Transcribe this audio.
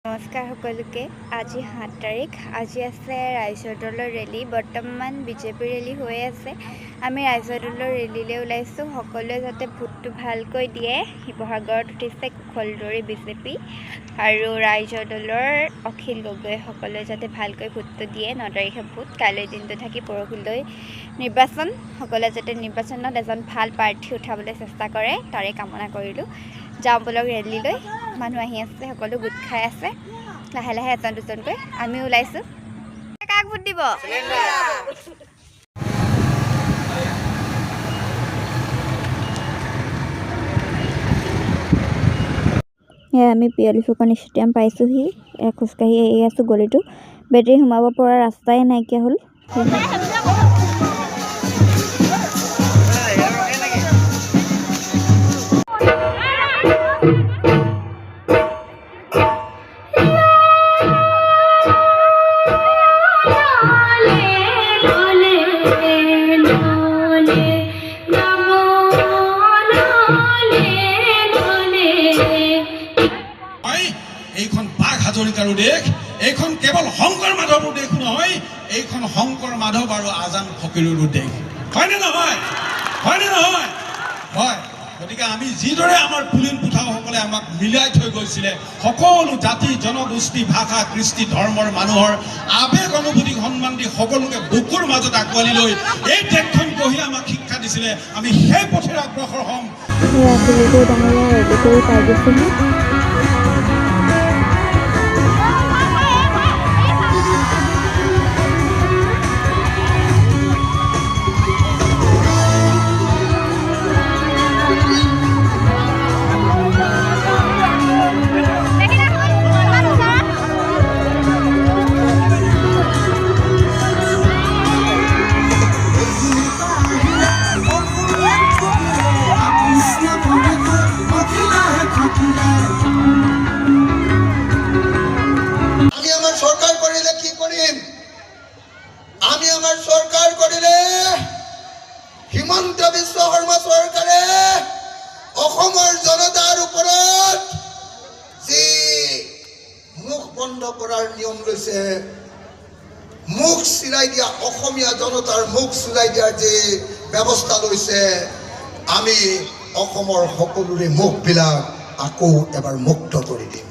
নমস্কাৰ সকলোকে। আজি 7 তাৰিখ। আজি আছে ৰাইজৰ দলৰ ৰেলী। বৰ্তমান বিজেপি ৰেলী হৈ আছে। আমি ৰাইজৰ দলৰ ৰেলীলৈ ওলাইছোঁ। সকলোৱে যাতে ভোটটো ভালকৈ দিয়ে। শিৱসাগৰত উঠিছে কুশলদৰী বিজেপি আৰু ৰাইজৰ দলৰ অখিল গগৈ। সকলোৱে যাতে ভালকৈ ভোটটো দিয়ে। 9 তাৰিখে ভোট, কাইলৈ দিনটো থাকি পৰহিলৈ নিৰ্বাচন। সকলোৱে যাতে নিৰ্বাচনত এজন ভাল প্ৰাৰ্থী উঠাবলৈ চেষ্টা কৰে, তাৰে কামনা কৰিলোঁ। যাওঁ বলক ৰেলীলৈ। মানুহ আহি আছে, সকলো গোট খাই আছে। লাহে লাহে এজন দুজনকৈ আমি ওলাইছোঁ। কাক ভোট দিব? আমি পিয়লি ফুকন ষ্টেডিয়াম পাইছোঁহি। খোজকাঢ়ি আহি আছোঁ গলিটো। বেটেৰী সোমাব পৰা ৰাস্তাই নাইকিয়া হ'ল। এইখন বাঘ হাজৰিকাৰো দেশ। এইখন কেৱল শংকৰ মাধৱৰ দেশ নহয়, এইখন শংকৰ মাধৱ আৰু আজান ফকীৰৰো দেশ। হয়নে নহয়? হয়নে নহয়? হয়। গতিকে আমি যিদৰে আমাৰ পুলিন পুথাসকলে আমাক মিলাই থৈ গৈছিলে, সকলো জাতি জনগোষ্ঠী ভাষা কৃষ্টি ধৰ্মৰ মানুহৰ আৱেগ অনুভূতিক সন্মান দি সকলোকে বুকুৰ মাজত আঁকোৱালি লৈ এই দেশখন গঢ়ি আমাক শিক্ষা দিছিলে। আমি সেই পথেৰে অগ্ৰসৰ হ'ম। হিমন্ত বিশ্ব শৰ্মা চৰকাৰে অসমৰ জনতাৰ ওপৰত যি মুখ বন্ধ কৰাৰ নিয়ম লৈছে, মুখ চিৰাই দিয়া, অসমীয়া জনতাৰ মুখ চিৰাই দিয়াৰ যি ব্যৱস্থা লৈছে, আমি অসমৰ সকলোৰে মুখবিলাক আকৌ এবাৰ মুক্ত কৰি দিম।